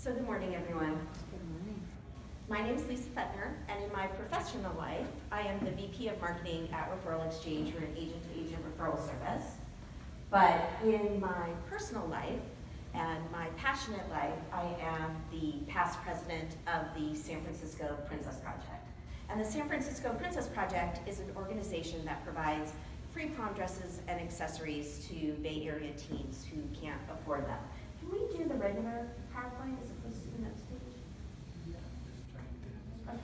So good morning, everyone. Good morning. My name is Lisa Fettner, and in my professional life, I am the VP of Marketing at Referral Exchange. We're an agent-to-agent referral service. But in my personal life and my passionate life, I am the past president of the San Francisco Princess Project. And the San Francisco Princess Project is an organization that provides free prom dresses and accessories to Bay Area teens who can't afford them. Can we do the regular PowerPoint as opposed to the notes page? Okay.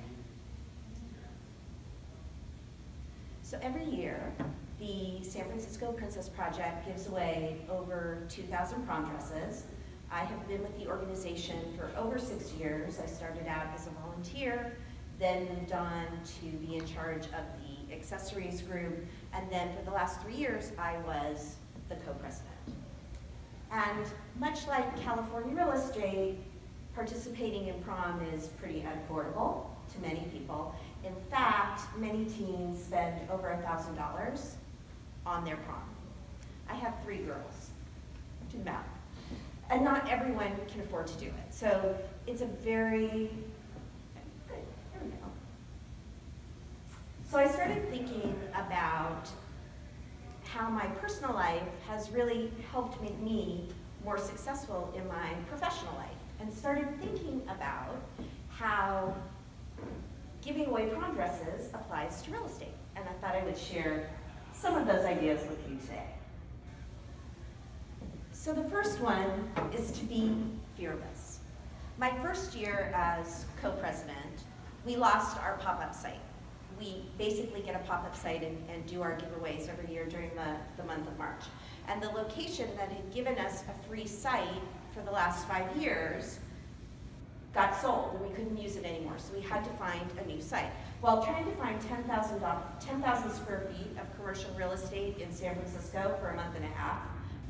So every year, the San Francisco Princess Project gives away over 2,000 prom dresses. I have been with the organization for over 6 years. I started out as a volunteer, then moved on to be in charge of the accessories group, and then for the last 3 years, I was the co-president. And much like California real estate, participating in prom is pretty unaffordable to many people. In fact, many teens spend over $1,000 on their prom. I have 3 girls, do the math. And not everyone can afford to do it. So it's a very, good, there we go. So I started thinking about how my personal life has really helped make me more successful in my professional life, and started thinking about how giving away prom dresses applies to real estate. And I thought I would share some of those ideas with you today. So the first one is to be fearless. My first year as co-president, we lost our pop-up site. We basically get a pop-up site and do our giveaways every year during the month of March. And the location that had given us a free site for the last 5 years got sold, and we couldn't use it anymore, so we had to find a new site. While trying to find 10,000 square feet of commercial real estate in San Francisco for a month and a half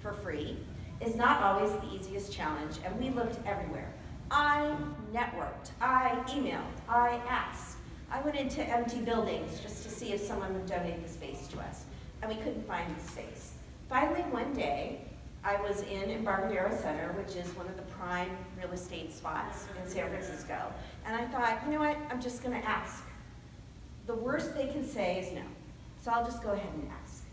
for free is not always the easiest challenge, and we looked everywhere. I networked, I emailed, I asked. I went into empty buildings just to see if someone would donate the space to us, and we couldn't find the space. Finally, one day, I was in Embarcadero Center, which is one of the prime real estate spots in San Francisco, and I thought, you know what, I'm just gonna ask. The worst they can say is no, so I'll just go ahead and ask.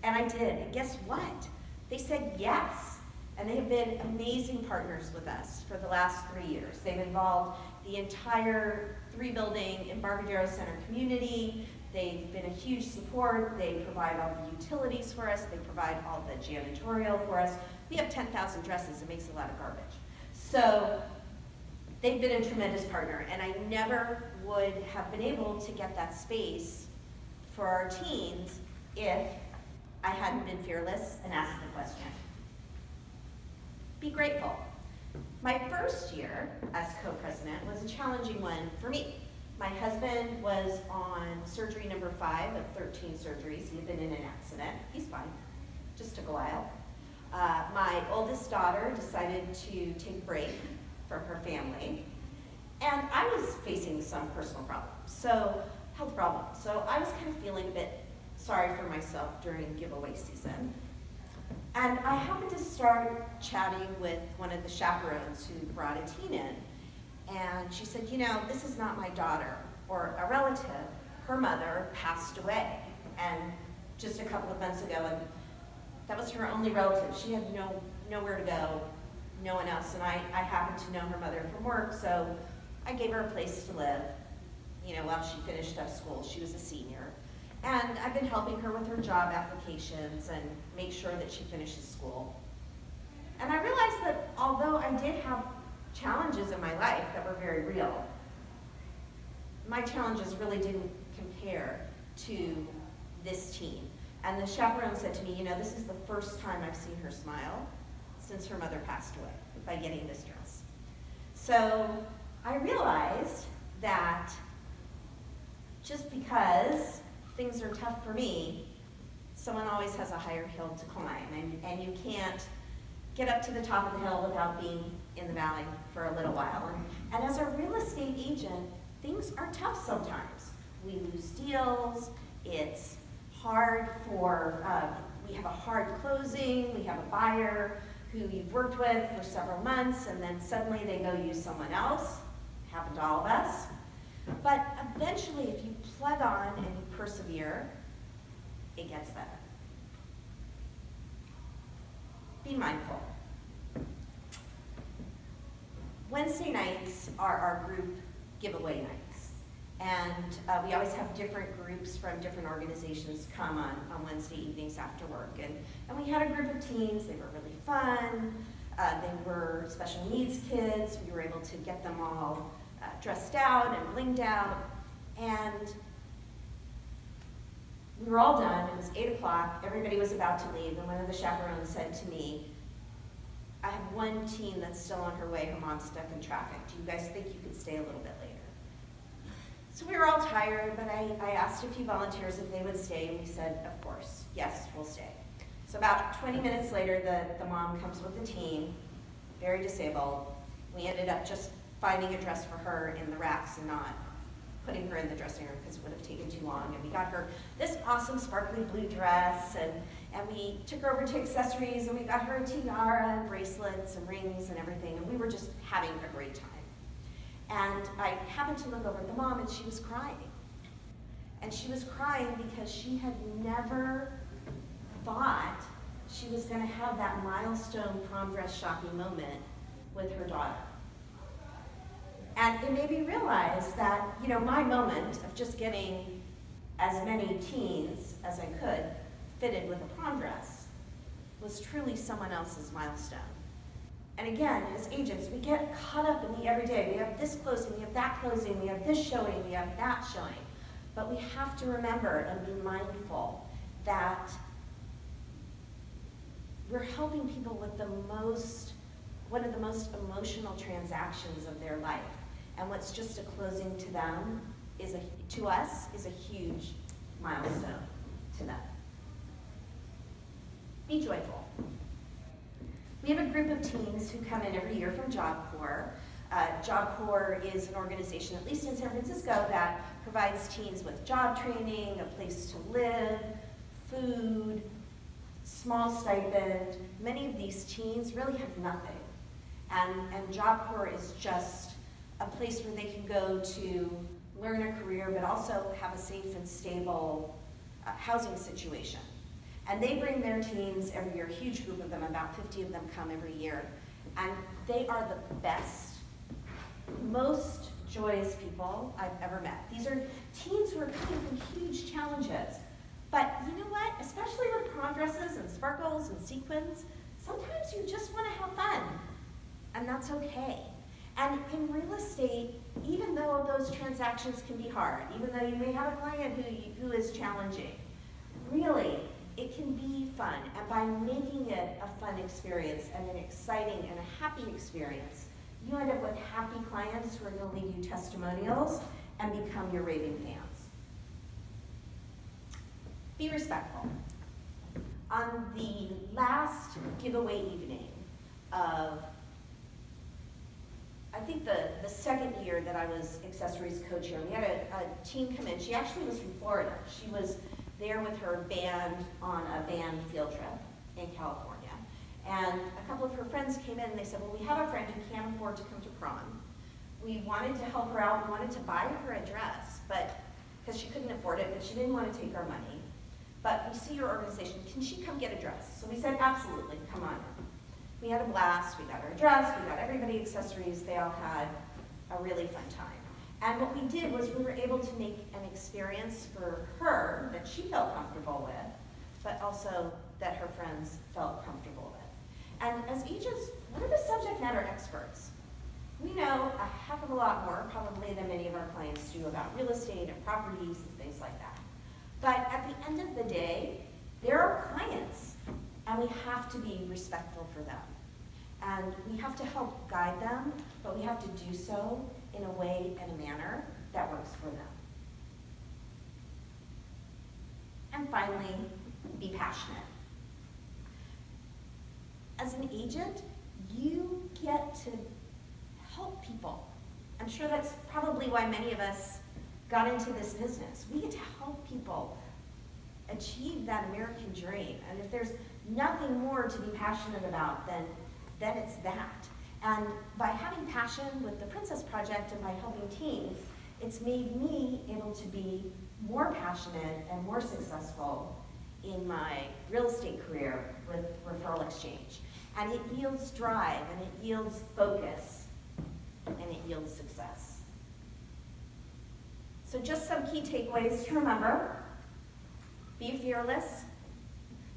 And I did, and guess what? They said yes, and they have been amazing partners with us for the last 3 years. They've involved the entire 3-building Embarcadero Center community. They've been a huge support. They provide all the utilities for us. They provide all the janitorial for us. We have 10,000 dresses. It makes a lot of garbage. So they've been a tremendous partner, and I never would have been able to get that space for our teens if I hadn't been fearless and asked the question. Be grateful. My first year as co-president was a challenging one for me. My husband was on surgery number 5 of 13 surgeries. He had been in an accident. He's fine, just took a while. My oldest daughter decided to take a break from her family. And I was facing some personal problems, health problems. So I was kind of feeling a bit sorry for myself during giveaway season. And I happened to start chatting with one of the chaperones who brought a teen in. And she said, you know, this is not my daughter or a relative. Her mother passed away, and just a couple of months ago, and that was her only relative. She had nowhere to go, no one else, and I happened to know her mother from work, so I gave her a place to live, you know, while she finished up school. She was a senior. And I've been helping her with her job applications and make sure that she finishes school. And I realized that although I did have challenges in my life that were very real, my challenges really didn't compare to this teen. And the chaperone said to me, you know, this is the first time I've seen her smile since her mother passed away by getting this dress. So I realized that just because things are tough for me, someone always has a higher hill to climb, and you can't get up to the top of the hill without being in the valley for a little while. And as a real estate agent, things are tough sometimes. We lose deals, it's hard for, we have a hard closing, we have a buyer who you've worked with for several months, and then suddenly they go use someone else. Happened to all of us. But eventually, if you plug on and you persevere, it gets better. Be mindful. Wednesday nights are our group giveaway nights. And we always have different groups from different organizations come on Wednesday evenings after work. And we had a group of teens. They were really fun. They were special needs kids. We were able to get them all dressed out and blinged out. And we were all done. It was 8 o'clock. Everybody was about to leave. And one of the chaperones said to me, I have one teen that's still on her way. Her mom's stuck in traffic. Do you guys think you could stay a little bit later? So we were all tired, but I asked a few volunteers if they would stay, and we said, of course, yes, we'll stay. So about 20 minutes later, the mom comes with the teen, very disabled. We ended up just finding a dress for her in the racks and not putting her in the dressing room because it would have taken too long. And we got her this awesome sparkly blue dress, and we took her over to accessories, and we got her a tiara and bracelets and rings and everything, and we were just having a great time. And I happened to look over at the mom, and she was crying. And she was crying because she had never thought she was going to have that milestone prom dress shopping moment with her daughter. And it made me realize that, my moment of just getting as many teens as I could fitted with a prom dress was truly someone else's milestone. And again, as agents, we get caught up in the everyday. We have this closing, we have that closing, we have this showing, we have that showing. But we have to remember and be mindful that we're helping people with one of the most emotional transactions of their life. And what's just a closing to them to us is a huge milestone to them. Be joyful. We have a group of teens who come in every year from Job Corps. Job Corps is an organization, at least in San Francisco, that provides teens with job training, a place to live, food, small stipend. Many of these teens really have nothing. And Job Corps is just a place where they can go to learn a career, but also have a safe and stable housing situation. And they bring their teens every year, a huge group of them, about 50 of them come every year. And they are the best, most joyous people I've ever met. These are teens who are coming from huge challenges. But you know what? Especially with prom dresses and sparkles and sequins, sometimes you just want to have fun. And that's okay. And in real estate, even though those transactions can be hard, even though you may have a client who is challenging, really, it can be fun. And by making it a fun experience and an exciting and a happy experience, you end up with happy clients who are going to leave you testimonials and become your raving fans. Be respectful. On the last giveaway evening of, I think the second year that I was accessories co-chair, we had a teen come in. She actually was from Florida. She was there with her band on a band field trip in California. And a couple of her friends came in and they said, well, we have a friend who can't afford to come to prom. We wanted to help her out. We wanted to buy her a dress, but because she couldn't afford it, but she didn't want to take our money. But we see your organization. Can she come get a dress? So we said, absolutely, come on. We had a blast. We got her a dress. We got everybody accessories. They all had a really fun time. And what we did was we were able to make an experience for her that she felt comfortable with, but also that her friends felt comfortable with. And as agents, we're the subject matter experts. We know a heck of a lot more, probably, than many of our clients do about real estate and properties and things like that. But at the end of the day, they're our clients, and we have to be respectful for them. And we have to help guide them, but we have to do so in a way and a manner that works for them. And finally, be passionate. As an agent, you get to help people. I'm sure that's probably why many of us got into this business. We get to help people achieve that American dream. And if there's nothing more to be passionate about than then it's that. And by having passion with the Princess Project and by helping teens, it's made me able to be more passionate and more successful in my real estate career with referral exchange. And it yields drive, and it yields focus, and it yields success. So just some key takeaways to remember. Be fearless.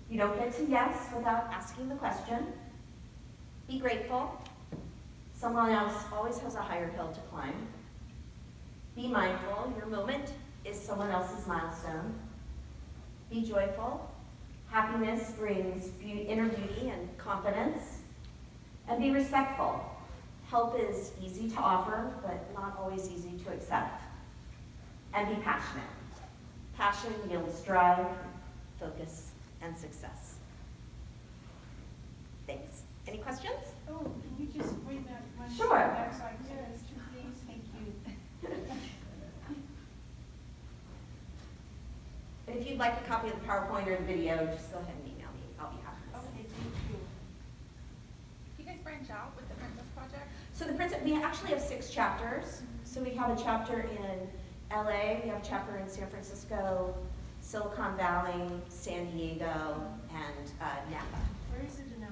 You don't get to yes without asking the question. Be grateful. Someone else always has a higher hill to climb. Be mindful. Your moment is someone else's milestone. Be joyful. Happiness brings inner beauty and confidence. And be respectful. Help is easy to offer, but not always easy to accept. And be passionate. Passion yields drive, focus, and success. Thanks. Any questions? Oh, can you just bring that one Sure. back so I can see this too, please? Thank you. And if you'd like a copy of the PowerPoint or the video, just go ahead and email me. I'll be happy to send Okay, it. thank you. Do you guys branch out with the Princess Project? So we actually have 6 chapters. So we have a chapter in LA, we have a chapter in San Francisco, Silicon Valley, San Diego, and Napa. Where is it in LA?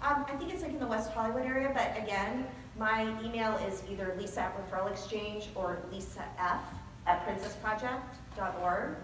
I think it's like in the West Hollywood area, but again, my email is either Lisa at Referral Exchange or Lisa F at princessproject.org.